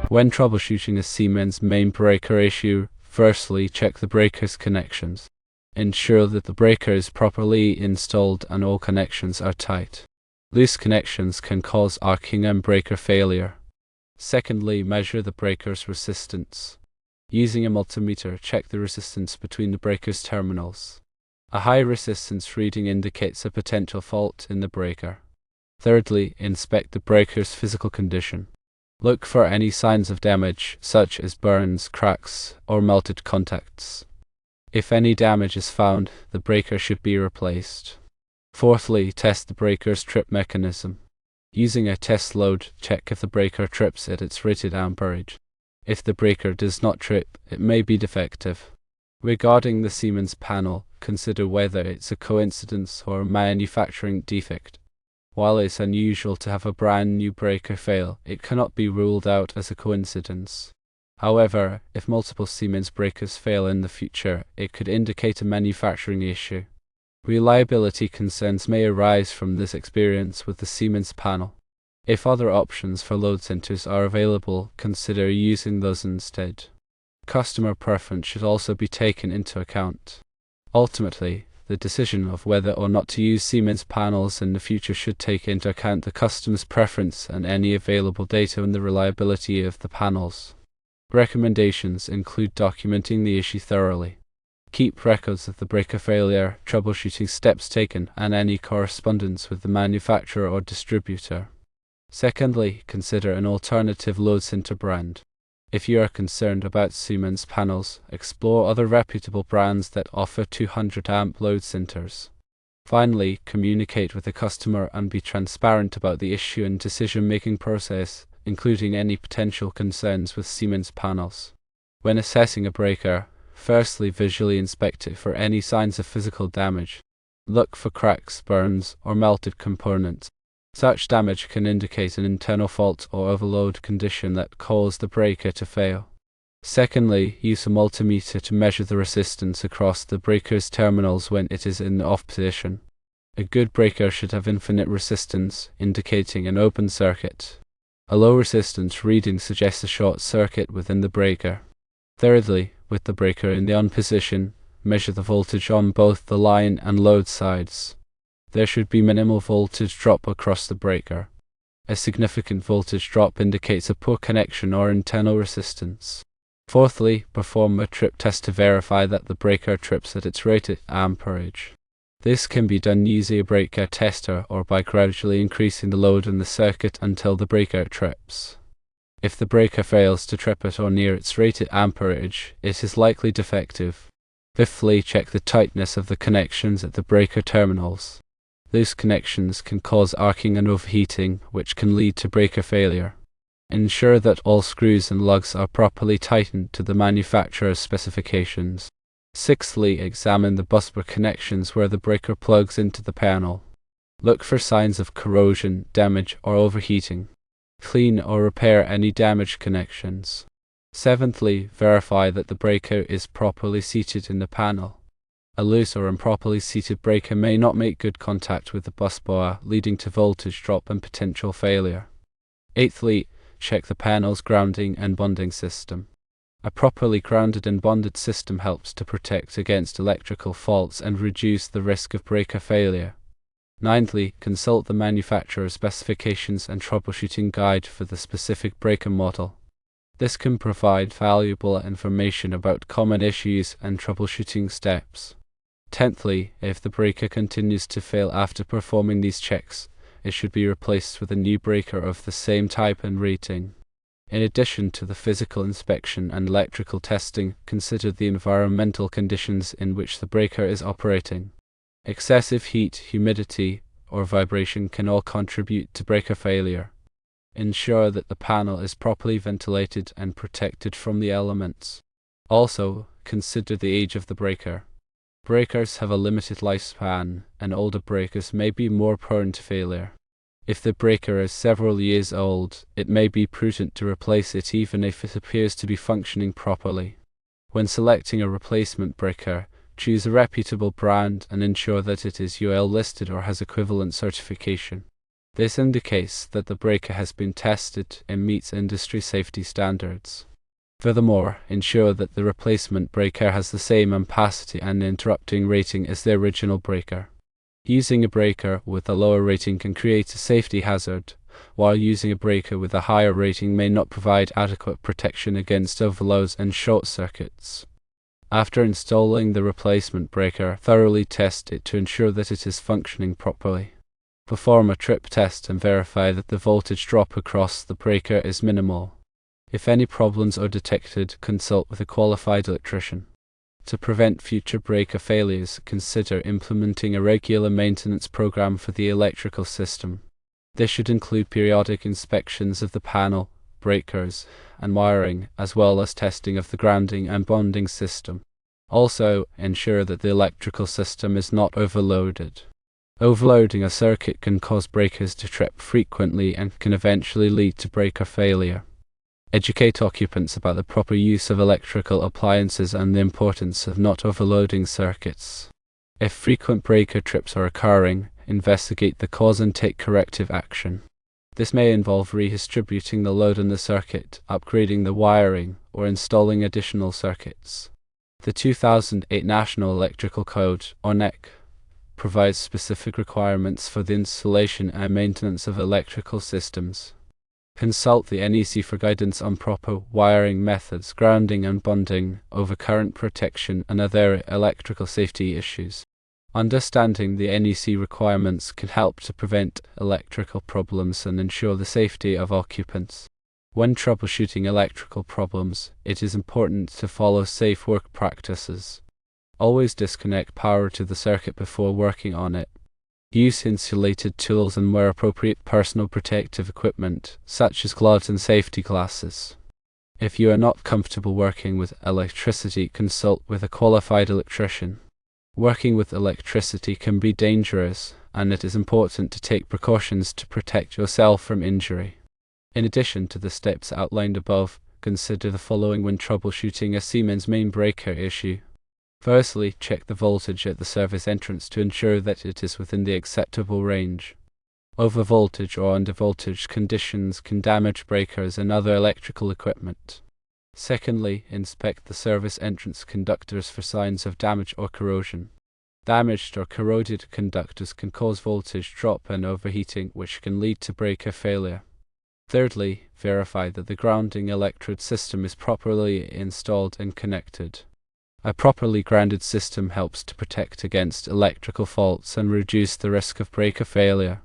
When troubleshooting a Siemens main breaker issue, firstly check the breaker's connections. Ensure that the breaker is properly installed and all connections are tight. Loose connections can cause arcing and breaker failure. Secondly, measure the breaker's resistance. Using a multimeter, check the resistance between the breaker's terminals. A high resistance reading indicates a potential fault in the breaker. Thirdly, inspect the breaker's physical condition. Look for any signs of damage, such as burns, cracks, or melted contacts. If any damage is found, the breaker should be replaced. Fourthly, test the breaker's trip mechanism. Using a test load, check if the breaker trips at its rated amperage. If the breaker does not trip, it may be defective. Regarding the Siemens panel, consider whether it's a coincidence or a manufacturing defect. While it's unusual to have a brand new breaker fail, it cannot be ruled out as a coincidence. However, if multiple Siemens breakers fail in the future, it could indicate a manufacturing issue. Reliability concerns may arise from this experience with the Siemens panel. If other options for load centers are available, consider using those instead. Customer preference should also be taken into account. Ultimately, the decision of whether or not to use Siemens panels in the future should take into account the customer's preference and any available data on the reliability of the panels. Recommendations include documenting the issue thoroughly. Keep records of the breaker failure, troubleshooting steps taken, and any correspondence with the manufacturer or distributor. Secondly, consider an alternative load center brand. If you are concerned about Siemens panels, explore other reputable brands that offer 200 amp load centers. Finally, communicate with the customer and be transparent about the issue and decision-making process, including any potential concerns with Siemens panels. When assessing a breaker, firstly visually inspect it for any signs of physical damage. Look for cracks, burns, or melted components. Such damage can indicate an internal fault or overload condition that caused the breaker to fail. Secondly, use a multimeter to measure the resistance across the breaker's terminals when it is in the off position. A good breaker should have infinite resistance, indicating an open circuit. A low resistance reading suggests a short circuit within the breaker. Thirdly, with the breaker in the on position, measure the voltage on both the line and load sides. There should be minimal voltage drop across the breaker. A significant voltage drop indicates a poor connection or internal resistance. Fourthly, perform a trip test to verify that the breaker trips at its rated amperage. This can be done using a breaker tester or by gradually increasing the load in the circuit until the breaker trips. If the breaker fails to trip at or near its rated amperage, it is likely defective. Fifthly, check the tightness of the connections at the breaker terminals. Loose connections can cause arcing and overheating, which can lead to breaker failure. Ensure that all screws and lugs are properly tightened to the manufacturer's specifications. Sixthly, examine the busbar connections where the breaker plugs into the panel. Look for signs of corrosion, damage, or overheating. Clean or repair any damaged connections. Seventhly, verify that the breaker is properly seated in the panel. A loose or improperly seated breaker may not make good contact with the busbar, leading to voltage drop and potential failure. Eighthly, check the panel's grounding and bonding system. A properly grounded and bonded system helps to protect against electrical faults and reduce the risk of breaker failure. Ninthly, consult the manufacturer's specifications and troubleshooting guide for the specific breaker model. This can provide valuable information about common issues and troubleshooting steps. Tenthly, if the breaker continues to fail after performing these checks, it should be replaced with a new breaker of the same type and rating. In addition to the physical inspection and electrical testing, consider the environmental conditions in which the breaker is operating. Excessive heat, humidity, or vibration can all contribute to breaker failure. Ensure that the panel is properly ventilated and protected from the elements. Also, consider the age of the breaker. Breakers have a limited lifespan, and older breakers may be more prone to failure. If the breaker is several years old, it may be prudent to replace it even if it appears to be functioning properly. When selecting a replacement breaker, choose a reputable brand and ensure that it is UL listed or has equivalent certification. This indicates that the breaker has been tested and meets industry safety standards. Furthermore, ensure that the replacement breaker has the same ampacity and interrupting rating as the original breaker. Using a breaker with a lower rating can create a safety hazard, while using a breaker with a higher rating may not provide adequate protection against overloads and short circuits. After installing the replacement breaker, thoroughly test it to ensure that it is functioning properly. Perform a trip test and verify that the voltage drop across the breaker is minimal. If any problems are detected, consult with a qualified electrician. To prevent future breaker failures, consider implementing a regular maintenance program for the electrical system. This should include periodic inspections of the panel, breakers, and wiring, as well as testing of the grounding and bonding system. Also, ensure that the electrical system is not overloaded. Overloading a circuit can cause breakers to trip frequently and can eventually lead to breaker failure. Educate occupants about the proper use of electrical appliances and the importance of not overloading circuits. If frequent breaker trips are occurring, investigate the cause and take corrective action. This may involve redistributing the load on the circuit, upgrading the wiring, or installing additional circuits. The 2008 National Electrical Code, or NEC, provides specific requirements for the installation and maintenance of electrical systems. Consult the NEC for guidance on proper wiring methods, grounding and bonding, overcurrent protection, and other electrical safety issues. Understanding the NEC requirements can help to prevent electrical problems and ensure the safety of occupants. When troubleshooting electrical problems, it is important to follow safe work practices. Always disconnect power to the circuit before working on it. Use insulated tools and wear appropriate personal protective equipment, such as gloves and safety glasses. If you are not comfortable working with electricity, consult with a qualified electrician. Working with electricity can be dangerous, and it is important to take precautions to protect yourself from injury. In addition to the steps outlined above, consider the following when troubleshooting a Siemens main breaker issue. Firstly, check the voltage at the service entrance to ensure that it is within the acceptable range. Overvoltage or undervoltage conditions can damage breakers and other electrical equipment. Secondly, inspect the service entrance conductors for signs of damage or corrosion. Damaged or corroded conductors can cause voltage drop and overheating, which can lead to breaker failure. Thirdly, verify that the grounding electrode system is properly installed and connected. A properly grounded system helps to protect against electrical faults and reduce the risk of breaker failure.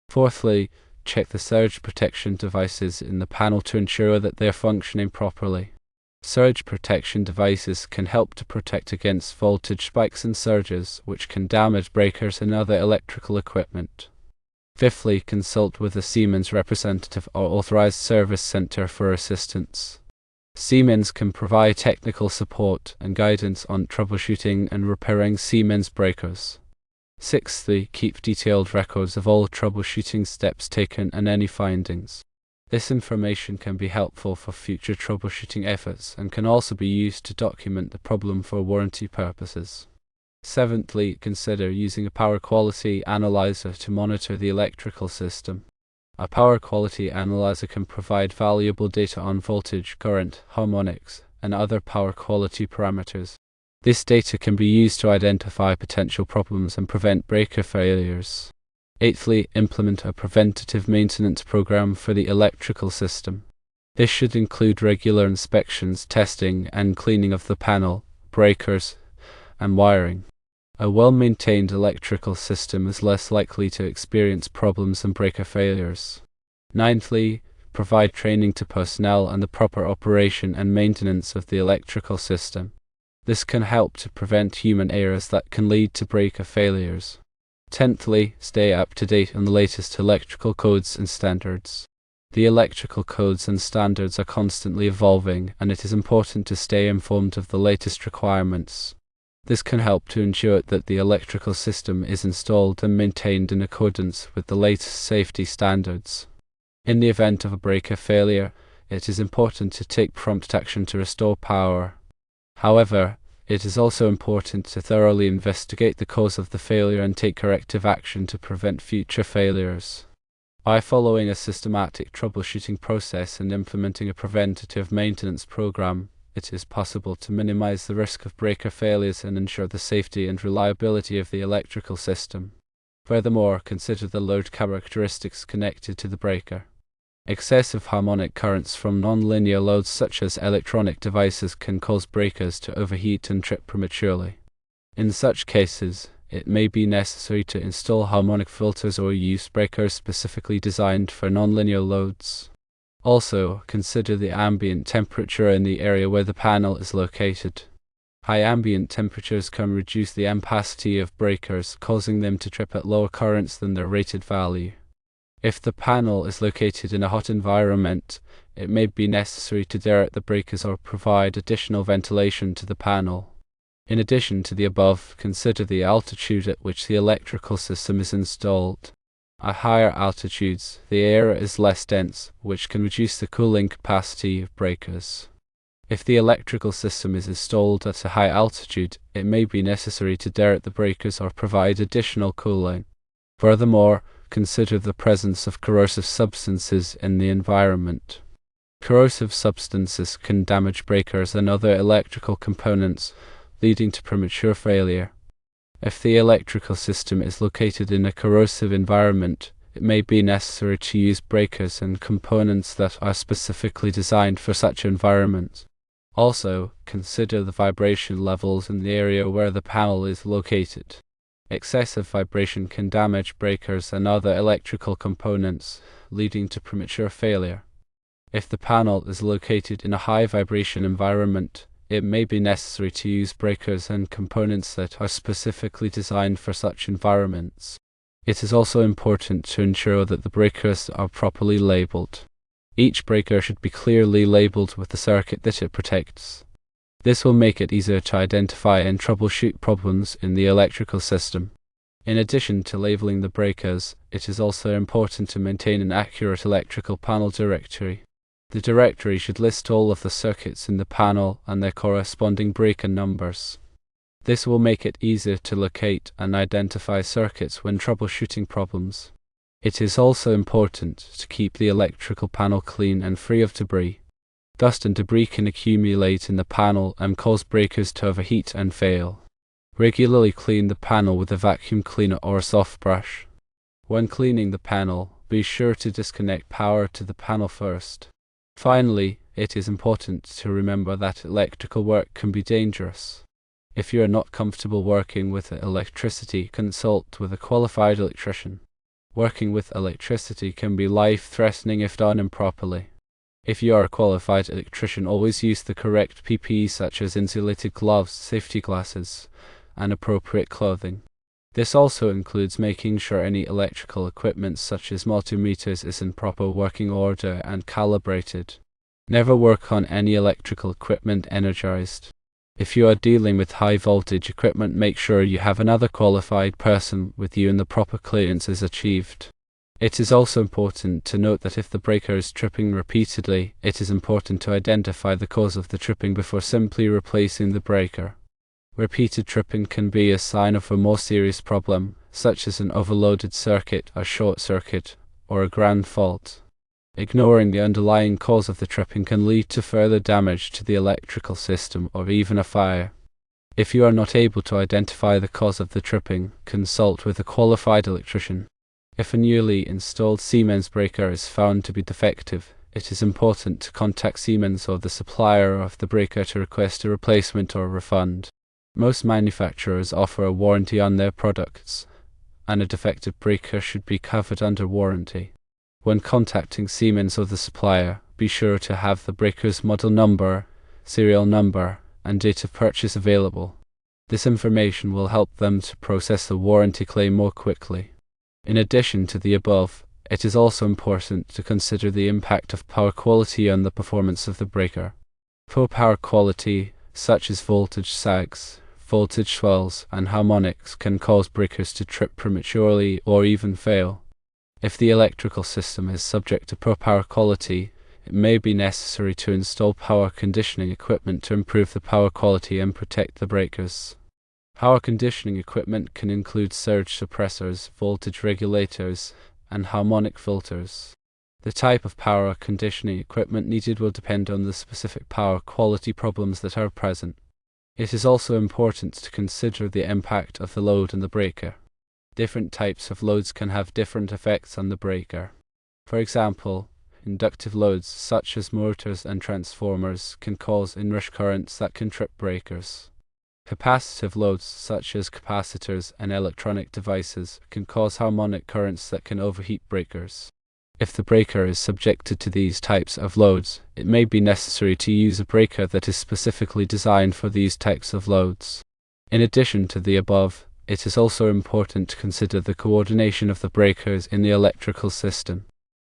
Fourthly, check the surge protection devices in the panel to ensure that they are functioning properly. Surge protection devices can help to protect against voltage spikes and surges, which can damage breakers and other electrical equipment. Fifthly, consult with a Siemens representative or authorized service center for assistance. Siemens can provide technical support and guidance on troubleshooting and repairing Siemens breakers. Sixthly, keep detailed records of all troubleshooting steps taken and any findings. This information can be helpful for future troubleshooting efforts and can also be used to document the problem for warranty purposes. Seventhly, consider using a power quality analyzer to monitor the electrical system. A power quality analyzer can provide valuable data on voltage, current, harmonics, and other power quality parameters. This data can be used to identify potential problems and prevent breaker failures. Eighthly, implement a preventative maintenance program for the electrical system. This should include regular inspections, testing, and cleaning of the panel, breakers, and wiring. A well-maintained electrical system is less likely to experience problems and breaker failures. Ninthly, provide training to personnel on the proper operation and maintenance of the electrical system. This can help to prevent human errors that can lead to breaker failures. Tenthly, stay up to date on the latest electrical codes and standards. The electrical codes and standards are constantly evolving, and it is important to stay informed of the latest requirements. This can help to ensure that the electrical system is installed and maintained in accordance with the latest safety standards. In the event of a breaker failure, it is important to take prompt action to restore power. However, it is also important to thoroughly investigate the cause of the failure and take corrective action to prevent future failures. By following a systematic troubleshooting process and implementing a preventative maintenance program, it is possible to minimize the risk of breaker failures and ensure the safety and reliability of the electrical system. Furthermore, consider the load characteristics connected to the breaker. Excessive harmonic currents from nonlinear loads such as electronic devices can cause breakers to overheat and trip prematurely. In such cases, it may be necessary to install harmonic filters or use breakers specifically designed for nonlinear loads. Also, consider the ambient temperature in the area where the panel is located. High ambient temperatures can reduce the ampacity of breakers, causing them to trip at lower currents than their rated value. If the panel is located in a hot environment, it may be necessary to derate the breakers or provide additional ventilation to the panel. In addition to the above, consider the altitude at which the electrical system is installed. At higher altitudes, the air is less dense, which can reduce the cooling capacity of breakers. If the electrical system is installed at a high altitude, it may be necessary to derate the breakers or provide additional cooling. Furthermore, consider the presence of corrosive substances in the environment. Corrosive substances can damage breakers and other electrical components, leading to premature failure. If the electrical system is located in a corrosive environment, it may be necessary to use breakers and components that are specifically designed for such environments. Also, consider the vibration levels in the area where the panel is located. Excessive vibration can damage breakers and other electrical components, leading to premature failure. If the panel is located in a high vibration environment, it may be necessary to use breakers and components that are specifically designed for such environments. It is also important to ensure that the breakers are properly labeled. Each breaker should be clearly labeled with the circuit that it protects. This will make it easier to identify and troubleshoot problems in the electrical system. In addition to labeling the breakers, it is also important to maintain an accurate electrical panel directory. The directory should list all of the circuits in the panel and their corresponding breaker numbers. This will make it easier to locate and identify circuits when troubleshooting problems. It is also important to keep the electrical panel clean and free of debris. Dust and debris can accumulate in the panel and cause breakers to overheat and fail. Regularly clean the panel with a vacuum cleaner or a soft brush. When cleaning the panel, be sure to disconnect power to the panel first. Finally, it is important to remember that electrical work can be dangerous. If you are not comfortable working with electricity, consult with a qualified electrician. Working with electricity can be life-threatening if done improperly. If you are a qualified electrician, always use the correct PPE such as insulated gloves, safety glasses, and appropriate clothing. This also includes making sure any electrical equipment such as multimeters is in proper working order and calibrated. Never work on any electrical equipment energized. If you are dealing with high voltage equipment, make sure you have another qualified person with you and the proper clearance is achieved. It is also important to note that if the breaker is tripping repeatedly, it is important to identify the cause of the tripping before simply replacing the breaker. Repeated tripping can be a sign of a more serious problem, such as an overloaded circuit, a short circuit, or a ground fault. Ignoring the underlying cause of the tripping can lead to further damage to the electrical system or even a fire. If you are not able to identify the cause of the tripping, consult with a qualified electrician. If a newly installed Siemens breaker is found to be defective, it is important to contact Siemens or the supplier of the breaker to request a replacement or refund. Most manufacturers offer a warranty on their products, and a defective breaker should be covered under warranty. When contacting Siemens or the supplier, be sure to have the breaker's model number, serial number, and date of purchase available. This information will help them to process the warranty claim more quickly. In addition to the above, it is also important to consider the impact of power quality on the performance of the breaker. Poor power quality, such as voltage sags, voltage swells, and harmonics, can cause breakers to trip prematurely or even fail. If the electrical system is subject to poor power quality, it may be necessary to install power conditioning equipment to improve the power quality and protect the breakers. Power conditioning equipment can include surge suppressors, voltage regulators, and harmonic filters. The type of power conditioning equipment needed will depend on the specific power quality problems that are present. It is also important to consider the impact of the load on the breaker. Different types of loads can have different effects on the breaker. For example, inductive loads such as motors and transformers can cause inrush currents that can trip breakers. Capacitive loads such as capacitors and electronic devices can cause harmonic currents that can overheat breakers. If the breaker is subjected to these types of loads, it may be necessary to use a breaker that is specifically designed for these types of loads. In addition to the above, it is also important to consider the coordination of the breakers in the electrical system.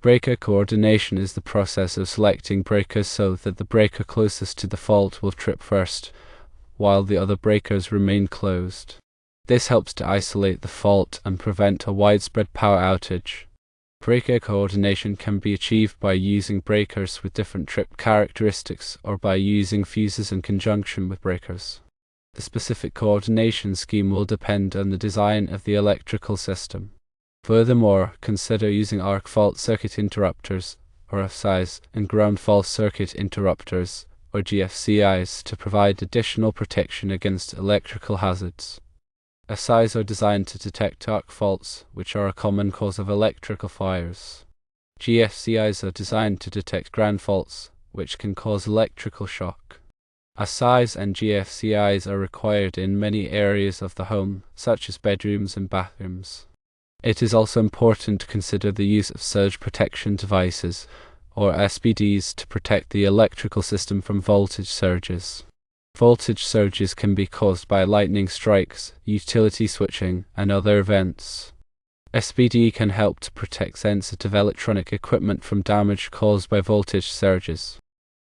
Breaker coordination is the process of selecting breakers so that the breaker closest to the fault will trip first, while the other breakers remain closed. This helps to isolate the fault and prevent a widespread power outage. Breaker coordination can be achieved by using breakers with different trip characteristics or by using fuses in conjunction with breakers. The specific coordination scheme will depend on the design of the electrical system. Furthermore, consider using arc fault circuit interrupters, or FCIs, and ground fault circuit interrupters, or GFCIs, to provide additional protection against electrical hazards. FCIs are designed to detect arc faults, which are a common cause of electrical fires. GFCIs are designed to detect ground faults, which can cause electrical shock. FCIs and GFCIs are required in many areas of the home, such as bedrooms and bathrooms. It is also important to consider the use of surge protection devices, or SPDs, to protect the electrical system from voltage surges. Voltage surges can be caused by lightning strikes, utility switching, and other events. SPD can help to protect sensitive electronic equipment from damage caused by voltage surges.